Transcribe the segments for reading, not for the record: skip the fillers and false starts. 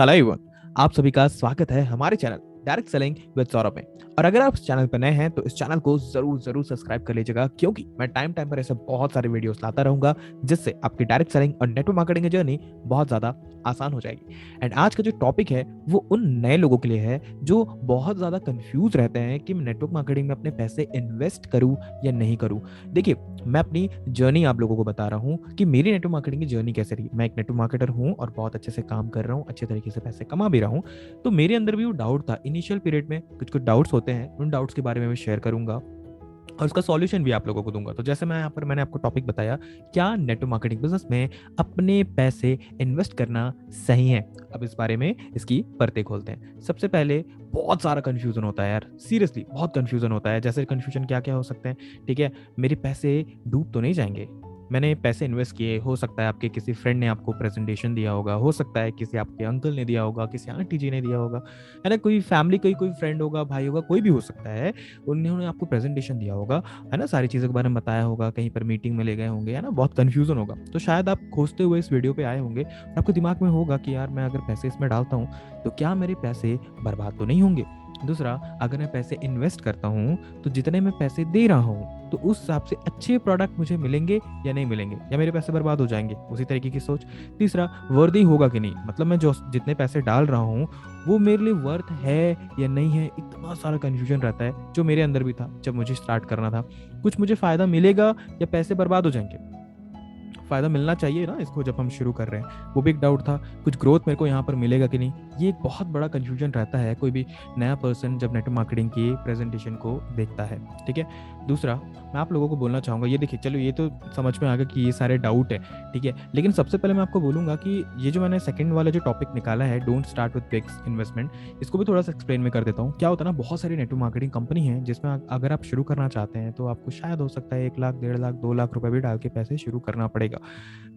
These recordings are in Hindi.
हेलो एवरीवन, आप सभी का स्वागत है हमारे channel direct selling with Saurabh में। और अगर आप इस चैनल पर नए हैं तो इस चैनल को जरूर सब्सक्राइब कर लीजिएगा, क्योंकि मैं टाइम टाइम पर ऐसे बहुत सारे वीडियोस लाता रहूंगा जिससे आपकी डायरेक्ट सेलिंग और नेटवर्क मार्केटिंग की जर्नी बहुत ज्यादा आसान हो जाएगी। एंड आज का जो टॉपिक है वो उन नए लोगों के लिए है जो बहुत ज्यादा कंफ्यूज रहते हैं कि मैं नेटवर्क मार्केटिंग में अपने पैसे इन्वेस्ट करूं या नहीं करूं। देखिए, मैं अपनी जर्नी आप लोगों को बता रहा हूं कि मेरी नेटवर्क मार्केटिंग की जर्नी कैसे रही। मैं एक नेटवर्क मार्केटर हूं और बहुत अच्छे से काम कर रहा हूं, अच्छे तरीके से पैसे कमा भी रहा हूं। तो मेरे अंदर भी वो डाउट था इनिशियल पीरियड में, कुछ कुछ डाउट्स होते हैं, उन डाउट्स के बारे में मैं शेयर करूंगा और उसका सॉल्यूशन भी आप लोगों को दूंगा। तो जैसे मैं यहाँ पर मैंने आपको टॉपिक बताया, क्या नेटवर्क मार्केटिंग बिजनेस में अपने पैसे इन्वेस्ट करना सही है। अब इस बारे में इसकी परतें खोलते हैं। सबसे पहले बहुत सारा कंफ्यूजन होता है यार, सीरियसली बहुत कंफ्यूजन होता है। जैसे कंफ्यूजन क्या क्या हो सकते हैं, ठीक है, मेरे पैसे डूब तो नहीं जाएंगे। मैंने पैसे इन्वेस्ट किए, हो सकता है आपके किसी फ्रेंड ने आपको प्रेजेंटेशन दिया होगा, हो सकता है किसी आपके अंकल ने दिया होगा, किसी आंटी जी ने दिया होगा, है ना, कोई फैमिली कोई फ्रेंड होगा, भाई होगा, कोई भी हो सकता है, उन्होंने आपको प्रेजेंटेशन दिया होगा, है ना, सारी चीज़ों के बारे में बताया होगा, कहीं पर मीटिंग में ले गए होंगे, है ना, बहुत कंफ्यूजन होगा। तो शायद आप खोजते हुए इस वीडियो पे आए होंगे और आपके दिमाग में होगा कि यार मैं अगर पैसे इसमें डालता हूँ तो क्या मेरे पैसे बर्बाद तो नहीं होंगे। दूसरा, अगर मैं पैसे इन्वेस्ट करता हूँ तो जितने मैं पैसे दे रहा हूँ तो उस हिसाब से अच्छे प्रोडक्ट मुझे मिलेंगे या नहीं मिलेंगे, या मेरे पैसे बर्बाद हो जाएंगे, उसी तरीके की सोच। तीसरा, वर्दी होगा कि नहीं, मतलब मैं जो जितने पैसे डाल रहा हूँ वो मेरे लिए वर्थ है या नहीं है। इतना सारा कंफ्यूजन रहता है जो मेरे अंदर भी था जब मुझे स्टार्ट करना था। कुछ मुझे फायदा मिलेगा या पैसे बर्बाद हो जाएंगे, फायदा मिलना चाहिए ना इसको जब हम शुरू कर रहे हैं, वो भी एक डाउट था। कुछ ग्रोथ मेरे को यहाँ पर मिलेगा कि नहीं, ये एक बहुत बड़ा कंफ्यूजन रहता है कोई भी नया पर्सन जब नेटवर्क मार्केटिंग की प्रेजेंटेशन को देखता है, ठीक है। दूसरा, मैं आप लोगों को बोलना चाहूँगा, ये देखिए, चलो ये तो समझ में आ गया कि ये सारे डाउट है, ठीक है, लेकिन सबसे पहले मैं आपको बोलूँगा कि ये जो मैंने सेकंड वाला जो टॉपिक निकाला है, don't start with big investment, इसको भी थोड़ा सा एक्सप्लेन में कर देता हूँ। क्या होता है ना, बहुत सारी नेटवर्क मार्केटिंग कंपनी है जिसमें अगर आप शुरू करना चाहते हैं तो आपको शायद हो सकता है 1 लाख, 1.5 लाख, 2 लाख रुपए भी डाल के पैसे शुरू करना पड़ेगा।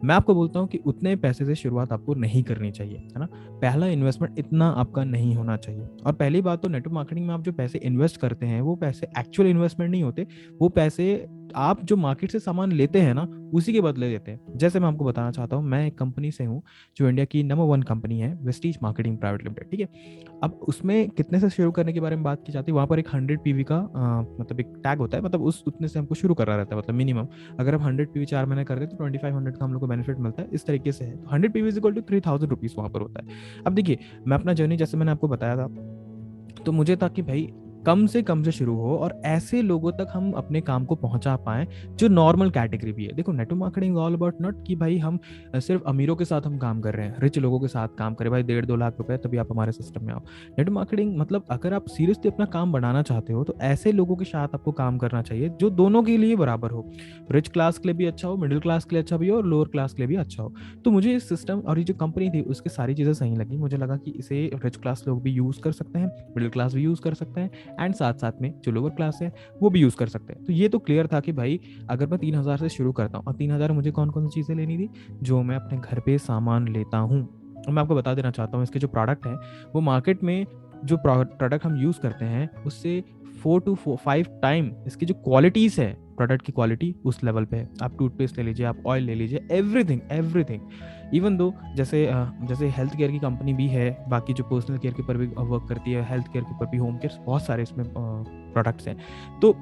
मैं आपको बोलता हूँ कि उतने पैसे से शुरुआत आपको नहीं करनी चाहिए, है ना। पहला इन्वेस्टमेंट इतना आपका नहीं होना चाहिए। और पहली बात तो, नेटवर्क मार्केटिंग में आप जो पैसे इन्वेस्ट करते हैं वो पैसे एक्चुअल इन्वेस्टमेंट नहीं होते, वो पैसे आप जो मार्केट से सामान लेते हैं ना उसी के बदले देते हैं। जैसे मैं आपको बताना चाहता हूँ, मैं एक कंपनी से हूँ जो इंडिया की नंबर 1 कंपनी है, वेस्टीज मार्केटिंग प्राइवेट लिमिटेड, ठीक है। अब उसमें कितने से शुरू करने के बारे में बात की जाती है, वहाँ पर एक 100 पीवी का मतलब एक टैग होता है, मतलब उस उतने से हमको शुरू करना रहता है, मतलब मिनिमम। अगर आप 100 पीवी 4 महीने करते हैं तो 2500 का हम लोग को बेनिफिट मिलता है, इस तरीके से है। तो 100 PV is equal to 3000 rupees वहाँ पर होता है। अब देखिए, मैं अपना जर्नी जैसे मैंने आपको बताया था, तो मुझे था कि भाई कम से शुरू हो और ऐसे लोगों तक हम अपने काम को पहुंचा पाएं जो नॉर्मल कैटेगरी भी है। देखो, network marketing all about not कि भाई हम सिर्फ अमीरों के साथ हम काम कर रहे हैं, रिच लोगों के साथ काम करें भाई 1.5-2 लाख रुपए तभी आप हमारे सिस्टम में आओ। नेटवर्क मार्केटिंग मतलब अगर आप सीरियसली अपना काम बढ़ाना चाहते हो तो ऐसे लोगों के साथ आपको काम करना चाहिए जो दोनों के लिए बराबर हो, रिच क्लास के लिए भी अच्छा हो, मिडिल क्लास के लिए अच्छा भी हो और लोअर क्लास के लिए भी अच्छा हो। तो मुझे इस सिस्टम और ये जो कंपनी थी उसकी सारी चीज़ें सही लगी। मुझे लगा कि इसे रिच क्लास लोग भी यूज़ कर सकते हैं, मिडिल क्लास भी यूज़ कर सकते हैं, एंड साथ साथ में जो लोअर क्लास है वो भी यूज़ कर सकते हैं। तो ये तो क्लियर था कि भाई अगर मैं 3000 से शुरू करता हूँ और 3000 मुझे कौन कौन सी चीज़ें लेनी थी जो मैं अपने घर पे सामान लेता हूँ। और मैं आपको बता देना चाहता हूँ, इसके जो प्रोडक्ट हैं वो मार्केट में जो प्रोडक्ट हम यूज़ करते हैं उससे 4 to 5 टाइम इसकी जो क्वालिटीज़ है, प्रोडक्ट की क्वालिटी उस लेवल पे है। आप टूथपेस्ट ले लीजिए, आप ऑयल ले लीजिए, एवरीथिंग एवरीथिंग। इवन दो जैसे हेल्थ केयर की कंपनी भी है, बाकी जो पर्सनल केयर के ऊपर भी वर्क करती है, हेल्थ केयर के ऊपर भी, होम केयर, बहुत सारे इसमें प्रोडक्ट्स हैं। तो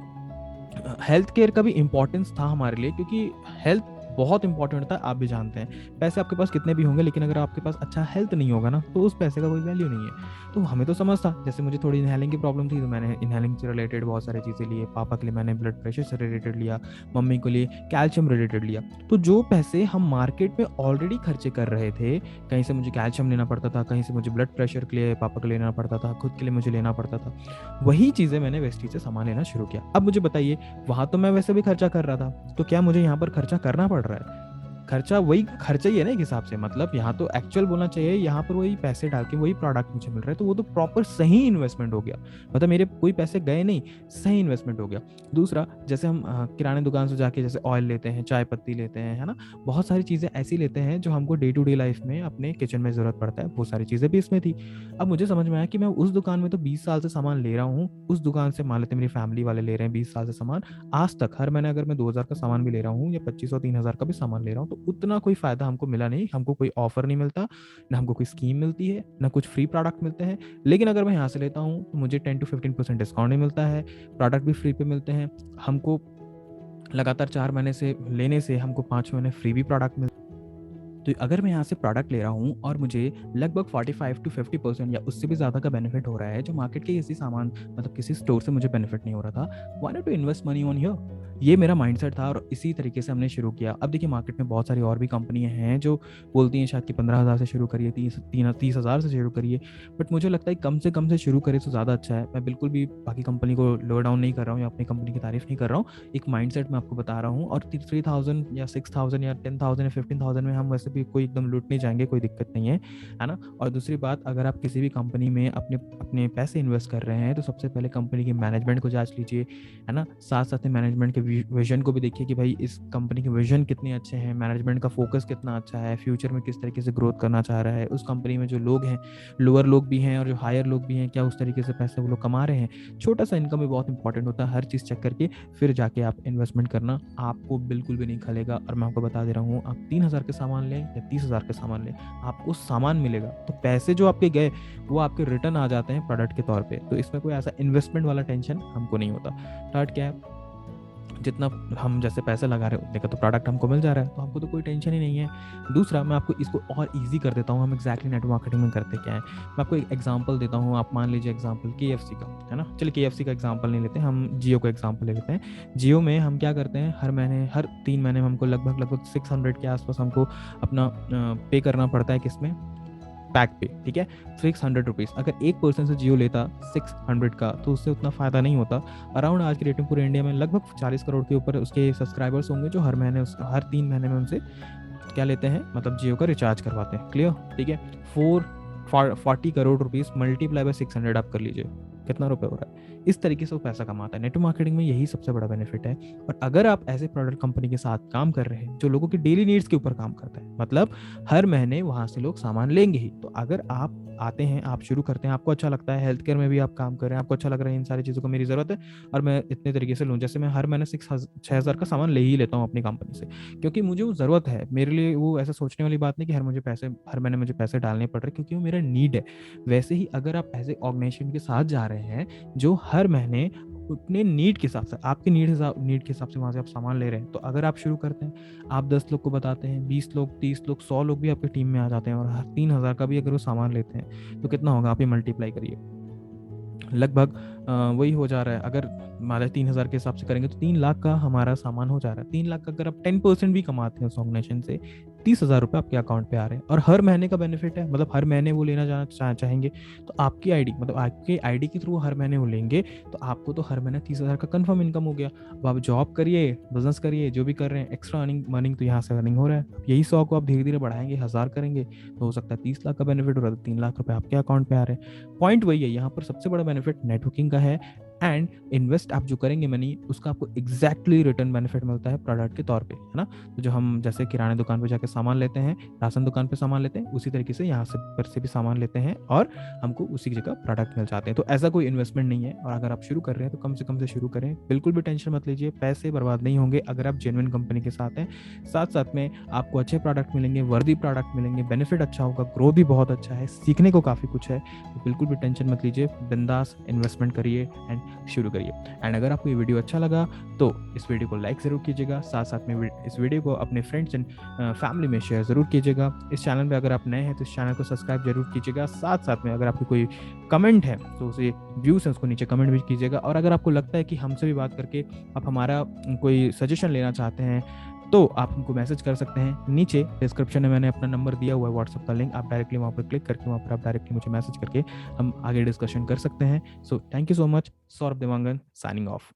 हेल्थ केयर का भी इम्पोर्टेंस था हमारे लिए, क्योंकि हेल्थ बहुत इंपॉर्टेंट होता है, आप भी जानते हैं। पैसे आपके पास कितने भी होंगे लेकिन अगर आपके पास अच्छा हेल्थ नहीं होगा ना तो उस पैसे का कोई वैल्यू नहीं है। तो हमें तो समझ था, जैसे मुझे थोड़ी इनहेलिंग की प्रॉब्लम थी तो मैंने इनहेलिंग से रिलेटेड बहुत सारी चीज़ें लिए, पापा के लिए मैंने ब्लड प्रेशर से रिलेटेड लिया, मम्मी के लिए कैल्शियम रिलेटेड लिया। तो जो पैसे हम मार्केट में ऑलरेडी खर्चे कर रहे थे, कहीं से मुझे कैल्शियम लेना पड़ता था, कहीं से मुझे ब्लड प्रेशर के लिए पापा के लेना पड़ता था, खुद के लिए मुझे लेना पड़ता था, वही चीज़ें मैंने वेस्टीज से सामान लेना शुरू किया। अब मुझे बताइए, वहाँ तो मैं वैसे भी खर्चा कर रहा था, तो क्या मुझे यहाँ पर खर्चा करना पड़ रहा है? खर्चा वही खर्चा ही है ना एक हिसाब से, मतलब यहाँ तो एक्चुअल बोलना चाहिए, यहाँ पर वही पैसे डाल के वही प्रोडक्ट मुझे मिल रहा है, तो वो तो प्रॉपर सही इन्वेस्टमेंट हो गया, मतलब मेरे कोई पैसे गए नहीं, सही इन्वेस्टमेंट हो गया। दूसरा, जैसे हम किराने दुकान से जाके जैसे ऑयल लेते हैं, चाय पत्ती लेते हैं, है ना, बहुत सारी चीज़ें ऐसी लेते हैं जो हमको डे टू डे लाइफ में अपने किचन में ज़रूरत पड़ता है, वो सारी चीज़ें भी इसमें थी। अब मुझे समझ में आया कि मैं उस दुकान में तो 20 साल से सामान ले रहा हूँ, उस दुकान से मान लेते मेरी फैमिली वाले ले रहे हैं 20 साल से सामान, आज तक हर महीने अगर मैं 2000 का सामान भी ले रहा हूँ या 2500-3000 का भी सामान ले रहा हूँ तो उतना कोई फ़ायदा हमको मिला नहीं, हमको कोई ऑफ़र नहीं मिलता, ना हमको कोई स्कीम मिलती है, ना कुछ फ्री प्रोडक्ट मिलते हैं। लेकिन अगर मैं यहाँ से लेता हूँ तो मुझे 10 to 15% डिस्काउंट भी मिलता है, प्रोडक्ट भी फ्री पे मिलते हैं। हमको लगातार 4 महीने से लेने से हमको 5 महीने फ्री भी प्रोडक्ट मिलते हैं। तो अगर मैं यहाँ से प्रोडक्ट ले रहा हूँ और मुझे लगभग 45 to 50% या उससे भी ज़्यादा का बेनिफिट हो रहा है, जो मार्केट के किसी सामान मतलब किसी स्टोर से मुझे बेनिफिट नहीं हो रहा था, why not to invest money on here. ये मेरा माइंडसेट था और इसी तरीके से हमने शुरू किया। अब देखिए मार्केट में बहुत सारी और भी कंपनियां हैं जो बोलती हैं शायद कि 15,000 से शुरू करिए, 30,000 से शुरू करिए, बट मुझे लगता है कम से शुरू करें तो ज़्यादा अच्छा है। मैं बिल्कुल भी बाकी कंपनी को लो डाउन नहीं कर रहा हूँ या अपनी कंपनी की तारीफ नहीं कर रहा हूँ, एक माइंडसेट मैं आपको बता रहा हूँ। और 3,000 या 6,000 या 10,000 या 15,000 में हम वैसे भी कोई एकदम लूट नहीं जाएंगे, कोई दिक्कत नहीं है ना। और दूसरी बात, अगर आप किसी भी कंपनी में अपने अपने पैसे इन्वेस्ट कर रहे हैं तो सबसे पहले कंपनी के मैनेजमेंट को जांच लीजिए, है ना। साथ साथ में मैनेजमेंट के विजन को भी देखिए कि भाई इस कंपनी के विजन कितने अच्छे हैं, मैनेजमेंट का फोकस कितना अच्छा है, फ्यूचर में किस तरीके से ग्रोथ करना चाह रहा है, उस कंपनी में जो लोग हैं, लोअर लोग भी हैं और जो हायर लोग भी हैं, क्या उस तरीके से पैसे वो लोग कमा रहे हैं। छोटा सा इनकम भी बहुत इंपॉर्टेंट होता है, हर चीज़ चेक करके फिर जाके आप इन्वेस्टमेंट करना, आपको बिल्कुल भी नहीं खलेगा। और मैं आपको बता दे रहा हूँ, आप 3,000 के सामान लें या 30,000 के सामान लें, आपको सामान मिलेगा। तो पैसे जो आपके गए वो आपके रिटर्न आ जाते हैं प्रोडक्ट के तौर पे। तो इसमें कोई ऐसा इन्वेस्टमेंट वाला टेंशन हमको नहीं होता। थर्ड क्या है, जितना हम जैसे पैसे लगा रहे हैं उतने का तो प्रोडक्ट हमको मिल जा रहा है, तो हमको तो कोई टेंशन ही नहीं है। दूसरा, मैं आपको इसको और इजी कर देता हूँ, हम एग्जैक्टली नेटवर्क मार्केटिंग में करते क्या है। मैं आपको एक एग्जांपल देता हूँ। आप मान लीजिए एग्जांपल KFC का, है ना। चलिए KFC का एग्जांपल नहीं लेते, हम जियो का एग्जांपल ले लेते हैं। जियो में हम क्या करते हैं, हर 3 महीने में हमको लगभग 600 के आसपास हमको अपना पे करना पड़ता है, किसमें, पैक पे, ठीक है। 600 रुपीज़। अगर एक पर्सन से जियो लेता 600 का तो उससे उतना फ़ायदा नहीं होता। अराउंड आज की डेट में पूरे इंडिया में लगभग 40 करोड़ के ऊपर उसके सब्सक्राइबर्स होंगे जो हर 3 महीने में उनसे क्या लेते हैं, मतलब जियो का रिचार्ज करवाते हैं। क्लियर, ठीक है। 40 करोड़ रुपीज़ मल्टीप्लाई बाय 600 आप कर लीजिए, कितना रुपए हो रहा है। इस तरीके से वो पैसा कमाता है। नेटवर्क मार्केटिंग में यही सबसे बड़ा बेनिफिट है। और अगर आप ऐसे प्रोडक्ट कंपनी के साथ काम कर रहे हैं जो लोगों की डेली नीड्स के ऊपर काम करता है, मतलब हर महीने वहां से लोग सामान लेंगे ही, तो अगर आप आते हैं, आप शुरू करते हैं, आपको अच्छा लगता है, हेल्थ केयर में भी आप काम कर रहे हैं, आपको अच्छा लग रहा है, इन सारी चीज़ों को मेरी ज़रूरत है और मैं इतने तरीके से लूँ, जैसे मैं हर महीने 6,000 का सामान ले ही लेता हूँ अपनी कंपनी से, क्योंकि मुझे वो ज़रूरत है। मेरे लिए वो ऐसा सोचने वाली बात नहीं कि हर महीने मुझे पैसे डालने पड़ रहे, क्योंकि वो मेरा नीड है। वैसे ही अगर आप ऐसे ऑर्गेनाइजेशन के साथ जा रहे हैं जो हर महीने उतने नीड के हिसाब से, आपके नीड के हिसाब से वहाँ से आप सामान ले रहे हैं, तो अगर आप शुरू करते हैं, आप 10 लोग को बताते हैं, 20 लोग, 30 लोग, 100 लोग भी आपकी टीम में आ जाते हैं और हर 3,000 का भी अगर वो सामान लेते हैं तो कितना होगा, आप ये मल्टीप्लाई करिए। लगभग वही हो जा रहा है। अगर हमारे 3,000 के हिसाब से करेंगे तो 3 लाख का हमारा सामान हो जा रहा है। 3 लाख का अगर आप 10% भी कमाते हैं उस ऑर्गेनाइजेशन से, 30,000 रुपये आपके अकाउंट पे आ रहे हैं। और हर महीने का बेनिफिट है, मतलब हर महीने वो लेना जाना चाहेंगे तो आपकी आईडी, मतलब आपके आईडी के थ्रू हर महीने वो लेंगे, तो आपको तो हर महीने 30,000 का कंफर्म इनकम हो गया। अब आप जॉब करिए, बिजनेस करिए, जो भी कर रहे हैं, एक्स्ट्रा अर्निंग तो यहाँ से अर्निंग हो रहा है। यही 100 को आप धीरे धीरे बढ़ाएंगे, 1,000 करेंगे तो हो सकता है 30 लाख का बेनिफिट हो रहा है, तो 3 लाख रुपए आपके अकाउंट पे आ रहे हैं। पॉइंट वही है, यहाँ पर सबसे बड़ा बेनिफिट नेटवर्किंग का है। एंड इन्वेस्ट आप जो करेंगे मनी, उसका आपको एग्जैक्टली रिटर्न बेनिफिट मिलता है प्रोडक्ट के तौर पे, है ना। तो जो हम जैसे किराने दुकान पे जाके सामान लेते हैं, राशन दुकान पे सामान लेते हैं, उसी तरीके से यहाँ से पर से भी सामान लेते हैं और हमको उसी की जगह प्रोडक्ट मिल जाते हैं। तो ऐसा कोई इन्वेस्टमेंट नहीं है। और अगर आप शुरू कर रहे हैं तो कम से कम से शुरू करें, बिल्कुल भी टेंशन मत लीजिए, पैसे बर्बाद नहीं होंगे अगर आप जेन्युइन कंपनी के साथ हैं। साथ साथ में आपको अच्छे प्रोडक्ट मिलेंगे, वर्दी प्रोडक्ट मिलेंगे, बेनिफिट अच्छा होगा, ग्रोथ भी बहुत अच्छा है, सीखने को काफ़ी कुछ है। तो बिल्कुल भी टेंशन मत लीजिए, बिंदास इन्वेस्टमेंट करिए एंड शुरू करिए। एंड अगर आपको ये वीडियो अच्छा लगा तो इस वीडियो को लाइक ज़रूर कीजिएगा, साथ साथ में इस वीडियो को अपने फ्रेंड्स एंड फैमिली में शेयर ज़रूर कीजिएगा। इस चैनल पे अगर आप नए हैं तो इस चैनल को सब्सक्राइब जरूर कीजिएगा। साथ साथ में अगर आपकी कोई कमेंट है तो उसे व्यूज़ है उसको नीचे कमेंट भी कीजिएगा। और अगर आपको लगता है कि हमसे भी बात करके आप हमारा कोई सजेशन लेना चाहते हैं तो आप हमको मैसेज कर सकते हैं। नीचे डिस्क्रिप्शन में मैंने अपना नंबर दिया हुआ है, व्हाट्सएप का लिंक, आप डायरेक्टली वहाँ पर क्लिक करके वहाँ पर आप डायरेक्टली मुझे मैसेज करके हम आगे डिस्कशन कर सकते हैं। So thank you so much. Saurabh Dewangan signing off.